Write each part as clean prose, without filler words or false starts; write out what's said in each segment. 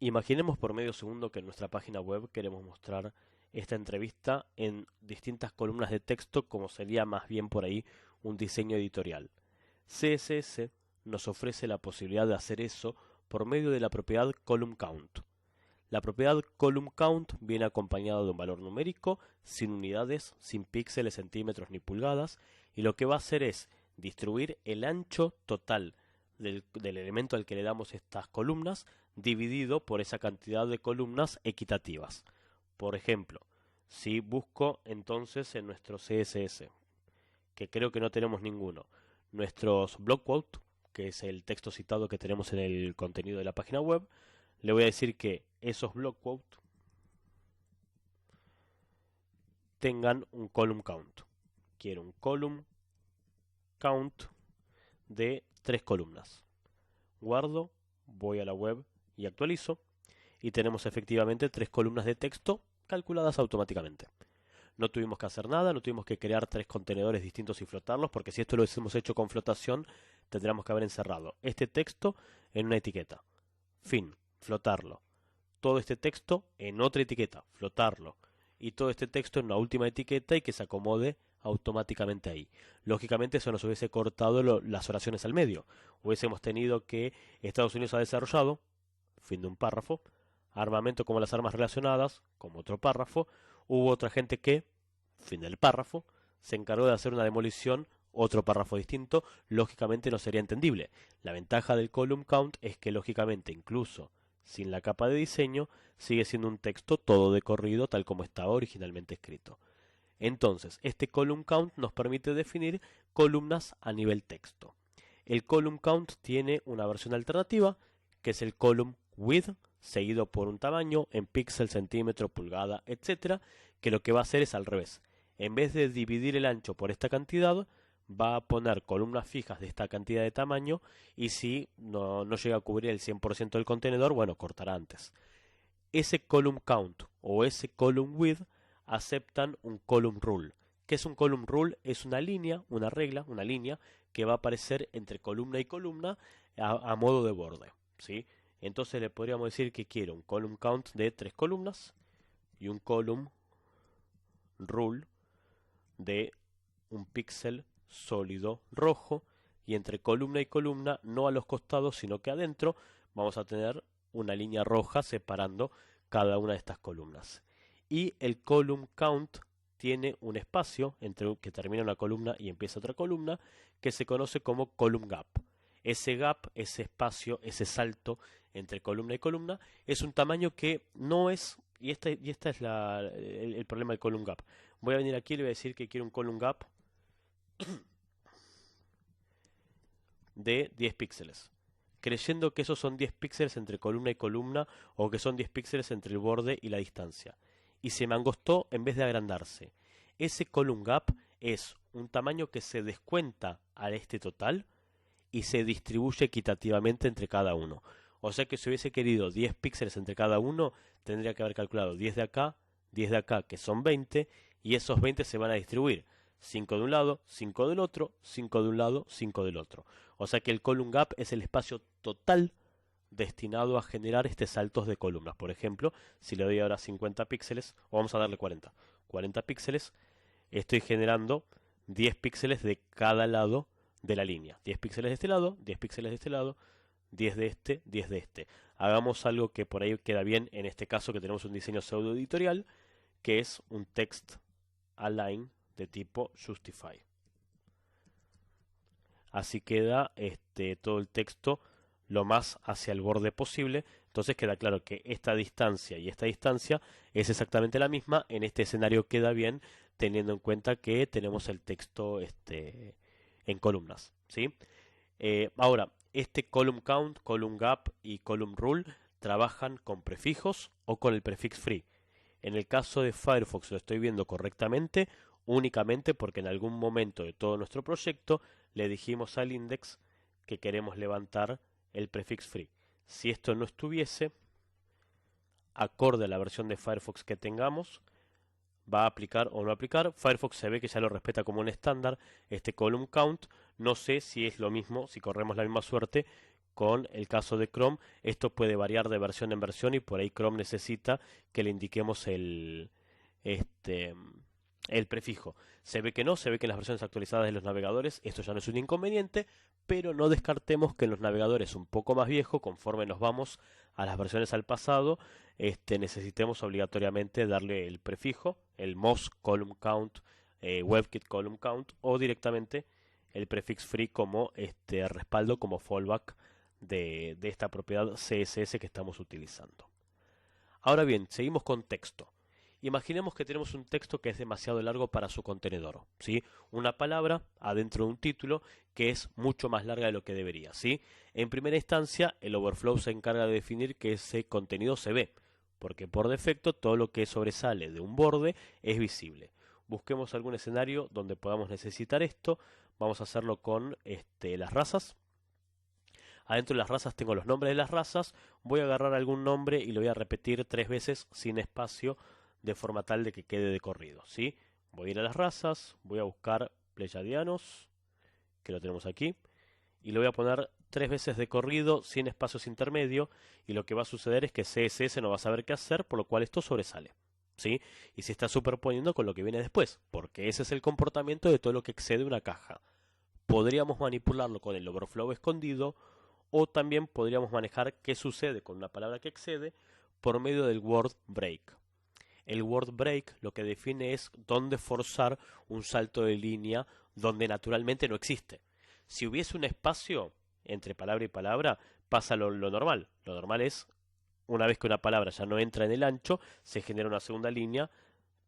Imaginemos por medio segundo que en nuestra página web queremos mostrar esta entrevista en distintas columnas de texto, como sería más bien por ahí un diseño editorial. CSS nos ofrece la posibilidad de hacer eso por medio de la propiedad column count. La propiedad column count viene acompañada de un valor numérico, sin unidades, sin píxeles, centímetros ni pulgadas, y lo que va a hacer es distribuir el ancho total del elemento al que le damos estas columnas, dividido por esa cantidad de columnas equitativas. Por ejemplo, si busco entonces en nuestro CSS, que creo que no tenemos ninguno, nuestros block quote, que es el texto citado que tenemos en el contenido de la página web, le voy a decir que esos block quote tengan un column count. Quiero un column count de 3 columnas. Guardo, voy a la web y actualizo, y tenemos efectivamente 3 columnas de texto calculadas automáticamente. No tuvimos que hacer nada, no tuvimos que crear 3 contenedores distintos y flotarlos, porque si esto lo hemos hecho con flotación, tendríamos que haber encerrado este texto en una etiqueta. Fin, flotarlo. Todo este texto en otra etiqueta, flotarlo. Y todo este texto en una última etiqueta y que se acomode automáticamente ahí. Lógicamente eso nos hubiese cortado las oraciones al medio. Hubiésemos tenido que Estados Unidos ha desarrollado, fin de un párrafo, armamento como las armas relacionadas, como otro párrafo, hubo otra gente que, fin del párrafo, se encargó de hacer una demolición, otro párrafo distinto, lógicamente no sería entendible. La ventaja del column count es que lógicamente incluso sin la capa de diseño sigue siendo un texto todo de corrido tal como estaba originalmente escrito. Entonces, este column count nos permite definir columnas a nivel texto. El column count tiene una versión alternativa, que es el column width, seguido por un tamaño en píxel, centímetro, pulgada, etcétera, que lo que va a hacer es al revés. En vez de dividir el ancho por esta cantidad, va a poner columnas fijas de esta cantidad de tamaño, y si no llega a cubrir el 100% del contenedor, bueno, cortará antes. Ese column count o ese column width aceptan un column rule. ¿Qué es un column rule? Es una línea, una regla, una línea que va a aparecer entre columna y columna a modo de borde, ¿sí? Entonces le podríamos decir que quiero un column count de 3 columnas y un column rule de un píxel sólido rojo, y entre columna y columna, no a los costados sino que adentro, vamos a tener una línea roja separando cada una de estas columnas. Y el column count tiene un espacio entre que termina una columna y empieza otra columna, que se conoce como column gap. Ese gap, ese espacio, ese salto entre columna y columna, es un tamaño que no es, y esta es el problema del column gap. Voy a venir aquí y le voy a decir que quiero un column gap de 10 píxeles, creyendo que esos son 10 píxeles entre columna y columna, o que son 10 píxeles entre el borde y la distancia. Y se me angostó en vez de agrandarse. Ese column gap es un tamaño que se descuenta a este total y se distribuye equitativamente entre cada uno. O sea que si hubiese querido 10 píxeles entre cada uno, tendría que haber calculado 10 de acá, 10 de acá, que son 20, y esos 20 se van a distribuir. 5 de un lado, 5 del otro, 5 de un lado, 5 del otro. O sea que el column gap es el espacio total destinado a generar saltos de columnas. Por ejemplo, si le doy ahora 50 píxeles, o vamos a darle 40 píxeles, estoy generando 10 píxeles de cada lado de la línea. 10 píxeles de este lado, 10 píxeles de este lado, 10 de este, 10 de este. Hagamos algo que por ahí queda bien en este caso, que tenemos un diseño pseudo editorial, que es un text align de tipo justify. Así queda todo el texto lo más hacia el borde posible. Entonces queda claro que esta distancia y esta distancia es exactamente la misma. En este escenario queda bien, teniendo en cuenta que tenemos el texto en columnas, ¿sí? Ahora, este column count, column gap y column rule trabajan con prefijos o con el prefix free. En el caso de Firefox lo estoy viendo correctamente únicamente porque en algún momento de todo nuestro proyecto le dijimos al index que queremos levantar el prefix free. Si esto no estuviese, acorde a la versión de Firefox que tengamos, va a aplicar o no aplicar. Firefox se ve que ya lo respeta como un estándar, este column count. No sé si es lo mismo, si corremos la misma suerte con el caso de Chrome. Esto puede variar de versión en versión y por ahí Chrome necesita que le indiquemos el prefijo. Se ve que no, se ve que en las versiones actualizadas de los navegadores esto ya no es un inconveniente, pero no descartemos que en los navegadores un poco más viejos, conforme nos vamos a las versiones al pasado, necesitemos obligatoriamente darle el prefijo, el Moz column count, WebKit column count, o directamente el prefix free como respaldo, como fallback de esta propiedad CSS que estamos utilizando. Ahora bien, seguimos con texto. Imaginemos que tenemos un texto que es demasiado largo para su contenedor, ¿sí? Una palabra adentro de un título que es mucho más larga de lo que debería, ¿sí? En primera instancia, el overflow se encarga de definir que ese contenido se ve, porque por defecto todo lo que sobresale de un borde es visible. Busquemos algún escenario donde podamos necesitar esto. Vamos a hacerlo con las razas. Adentro de las razas tengo los nombres de las razas. Voy a agarrar algún nombre y lo voy a repetir 3 veces sin espacio, de forma tal de que quede de corrido, ¿sí? Voy a ir a las razas, voy a buscar Pleyadianos, que lo tenemos aquí, y lo voy a poner 3 veces de corrido, sin espacios intermedios, y lo que va a suceder es que CSS no va a saber qué hacer, por lo cual esto sobresale, ¿sí? Y se está superponiendo con lo que viene después, porque ese es el comportamiento de todo lo que excede una caja. Podríamos manipularlo con el overflow escondido, o también podríamos manejar qué sucede con una palabra que excede por medio del word break. El word break lo que define es dónde forzar un salto de línea donde naturalmente no existe. Si hubiese un espacio entre palabra y palabra, pasa lo normal. Lo normal es, una vez que una palabra ya no entra en el ancho, se genera una segunda línea,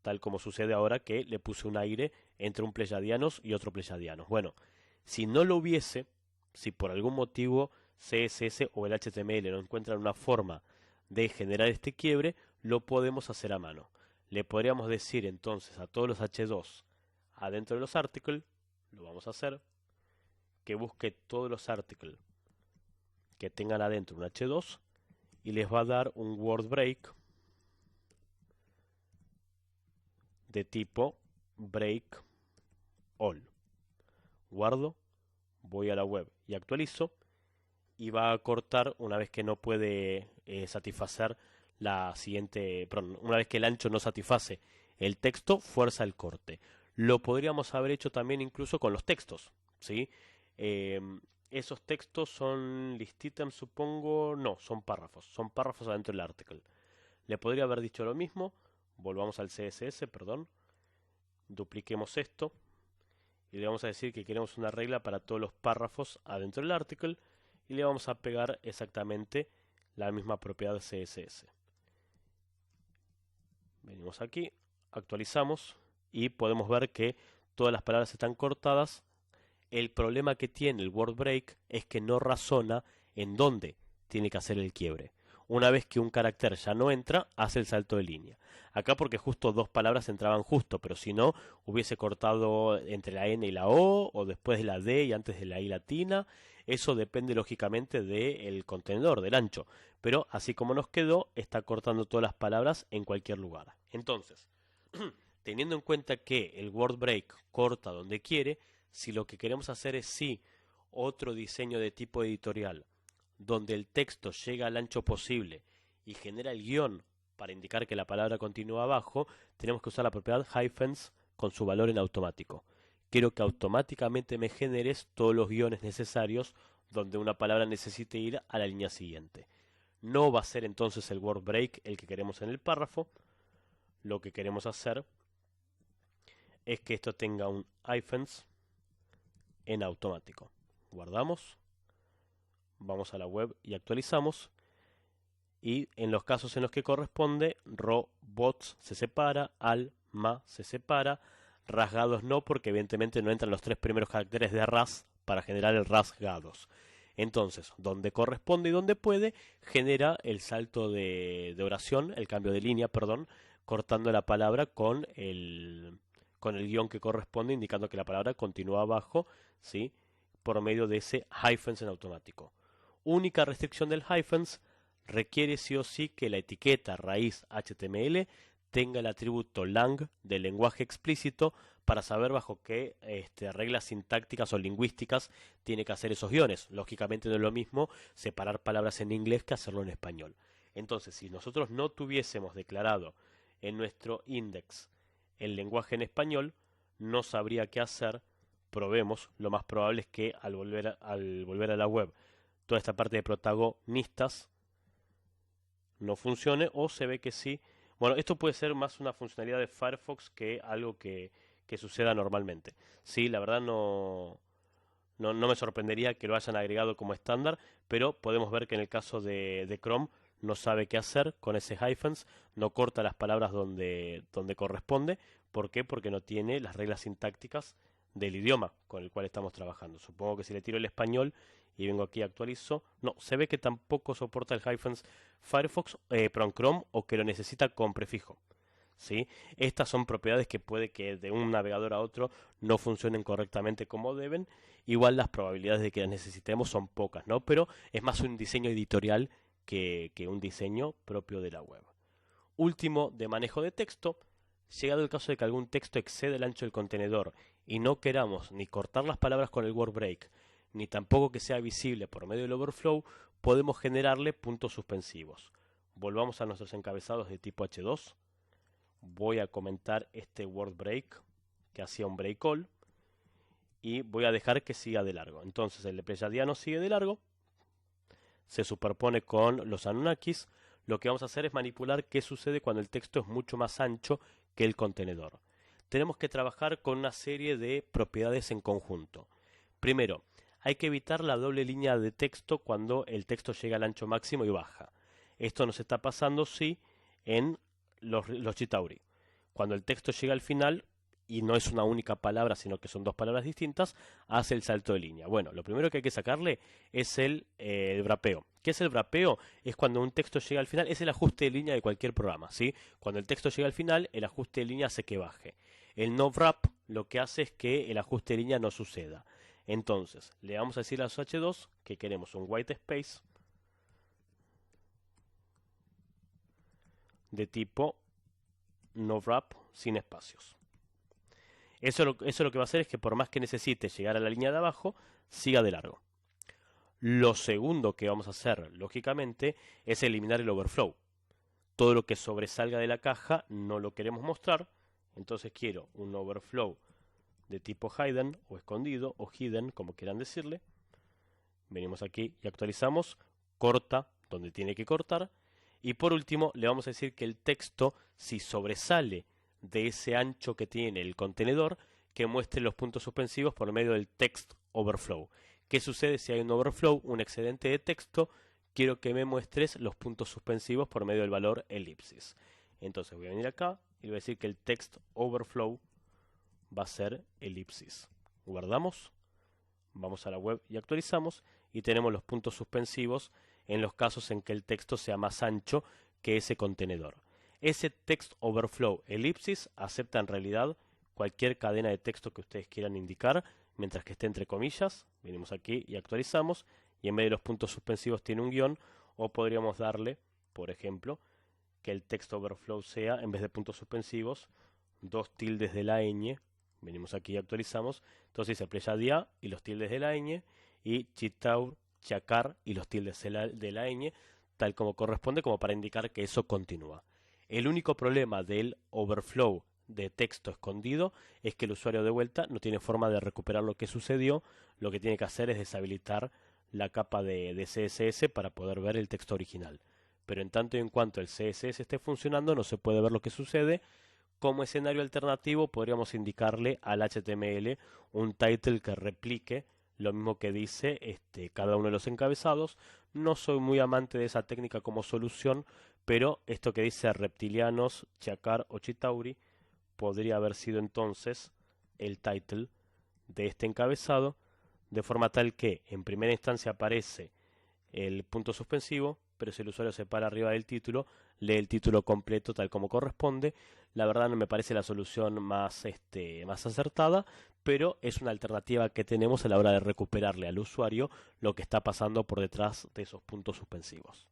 tal como sucede ahora que le puse un aire entre un Pleyadianos y otro Pleyadianos. Bueno, si no lo hubiese, si por algún motivo CSS o el HTML no encuentran una forma de generar este quiebre, lo podemos hacer a mano. Le podríamos decir entonces a todos los H2 adentro de los articles, lo vamos a hacer, que busque todos los articles que tengan adentro un H2 y les va a dar un word break de tipo break all. Guardo, voy a la web y actualizo, y va a cortar una vez que no puede satisfacer la siguiente, perdón, una vez que el ancho no satisface el texto, fuerza el corte. Lo podríamos haber hecho también incluso con los textos, ¿sí? Esos textos son list items, supongo, no, son párrafos adentro del article. Le podría haber dicho lo mismo, volvamos al CSS, perdón, dupliquemos esto y le vamos a decir que queremos una regla para todos los párrafos adentro del article, y le vamos a pegar exactamente la misma propiedad CSS. Venimos aquí, actualizamos y podemos ver que todas las palabras están cortadas. El problema que tiene el word break es que no razona en dónde tiene que hacer el quiebre. Una vez que un carácter ya no entra, hace el salto de línea. Acá porque justo dos palabras entraban justo, pero si no, hubiese cortado entre la N y la O después de la D y antes de la I latina. Eso depende lógicamente del contenedor, del ancho. Pero así como nos quedó, está cortando todas las palabras en cualquier lugar. Entonces, teniendo en cuenta que el word break corta donde quiere, si lo que queremos hacer es otro diseño de tipo editorial, donde el texto llega al ancho posible y genera el guión para indicar que la palabra continúa abajo, tenemos que usar la propiedad hyphens con su valor en automático. Quiero que automáticamente me generes todos los guiones necesarios donde una palabra necesite ir a la línea siguiente. No va a ser entonces el word break el que queremos en el párrafo. Lo que queremos hacer es que esto tenga un hyphens en automático. Guardamos, vamos a la web y actualizamos, y en los casos en los que corresponde, robots se separa, al, ma se separa, rasgados no, porque evidentemente no entran los 3 primeros caracteres de ras para generar el rasgados. Entonces, donde corresponde y donde puede, genera el salto de oración, el cambio de línea, perdón, cortando la palabra con el guión que corresponde, indicando que la palabra continúa abajo, ¿sí?, por medio de ese hyphens en automático. Única restricción del hyphens: requiere sí o sí que la etiqueta raíz HTML tenga el atributo lang del lenguaje explícito para saber bajo qué reglas sintácticas o lingüísticas tiene que hacer esos guiones. Lógicamente no es lo mismo separar palabras en inglés que hacerlo en español. Entonces, si nosotros no tuviésemos declarado en nuestro index el lenguaje en español, no sabría qué hacer. Probemos, lo más probable es que al volver a la web toda esta parte de protagonistas no funcione, o se ve que sí. Bueno, esto puede ser más una funcionalidad de Firefox que algo que suceda normalmente. Sí, la verdad no me sorprendería que lo hayan agregado como estándar, pero podemos ver que en el caso de Chrome no sabe qué hacer con ese hyphens, no corta las palabras donde corresponde. ¿Por qué? Porque no tiene las reglas sintácticas del idioma con el cual estamos trabajando. Supongo que si le tiro el español y vengo aquí y actualizo, no, se ve que tampoco soporta el hyphens Firefox, Chrome, o que lo necesita con prefijo. ¿Sí? Estas son propiedades que puede que de un navegador a otro no funcionen correctamente como deben. Igual las probabilidades de que las necesitemos son pocas, ¿no? Pero es más un diseño editorial que un diseño propio de la web. Último, de manejo de texto. Llegado el caso de que algún texto excede el ancho del contenedor y no queramos ni cortar las palabras con el word break, ni tampoco que sea visible por medio del overflow, podemos generarle puntos suspensivos. Volvamos a nuestros encabezados de tipo H2. Voy a comentar este word break que hacía un break all y voy a dejar que siga de largo. Entonces el pleyadiano sigue de largo, se superpone con los Anunnakis. Lo que vamos a hacer es manipular qué sucede cuando el texto es mucho más ancho que el contenedor. Tenemos que trabajar con una serie de propiedades en conjunto. Primero, hay que evitar la doble línea de texto cuando el texto llega al ancho máximo y baja. Esto nos está pasando sí en los Chitauri. Cuando el texto llega al final y no es una única palabra, sino que son dos palabras distintas, hace el salto de línea. Bueno, lo primero que hay que sacarle es el wrapeo. ¿Qué es el wrapeo? Es cuando un texto llega al final, es el ajuste de línea de cualquier programa, ¿sí? Cuando el texto llega al final, el ajuste de línea hace que baje. El no wrap lo que hace es que el ajuste de línea no suceda. Entonces, le vamos a decir a H2 que queremos un white space de tipo no wrap sin espacios. Eso lo que va a hacer es que por más que necesite llegar a la línea de abajo, siga de largo. Lo segundo que vamos a hacer, lógicamente, es eliminar el overflow. Todo lo que sobresalga de la caja no lo queremos mostrar, entonces quiero un overflow de tipo hidden o escondido o hidden, como quieran decirle. Venimos aquí y actualizamos, corta donde tiene que cortar. Y por último le vamos a decir que el texto, si sobresale de ese ancho que tiene el contenedor, que muestre los puntos suspensivos por medio del text overflow. ¿Qué sucede si hay un overflow, un excedente de texto? Quiero que me muestres los puntos suspensivos por medio del valor elipsis. Entonces voy a venir acá y voy a decir que el text overflow va a ser elipsis. Guardamos, vamos a la web y actualizamos y tenemos los puntos suspensivos en los casos en que el texto sea más ancho que ese contenedor. Ese text overflow elipsis acepta en realidad cualquier cadena de texto que ustedes quieran indicar, mientras que esté entre comillas. Venimos aquí y actualizamos, y en vez de los puntos suspensivos tiene un guión, o podríamos darle, por ejemplo, que el text overflow sea, en vez de puntos suspensivos, dos tildes de la ñ. Venimos aquí y actualizamos, entonces dice Pleyadiá y los tildes de la ñ, y Chitaur, Chacar y los tildes de la ñ, tal como corresponde, como para indicar que eso continúa. El único problema del overflow de texto escondido es que el usuario de vuelta no tiene forma de recuperar lo que sucedió. Lo que tiene que hacer es deshabilitar la capa de CSS para poder ver el texto original. Pero en tanto y en cuanto el CSS esté funcionando, no se puede ver lo que sucede. Como escenario alternativo, podríamos indicarle al HTML un title que replique lo mismo que dice cada uno de los encabezados. No soy muy amante de esa técnica como solución, pero esto que dice reptilianos, Chacar o Chitauri podría haber sido entonces el title de este encabezado, de forma tal que en primera instancia aparece el punto suspensivo, pero si el usuario se para arriba del título, lee el título completo tal como corresponde. La verdad no me parece la solución más acertada, pero es una alternativa que tenemos a la hora de recuperarle al usuario lo que está pasando por detrás de esos puntos suspensivos.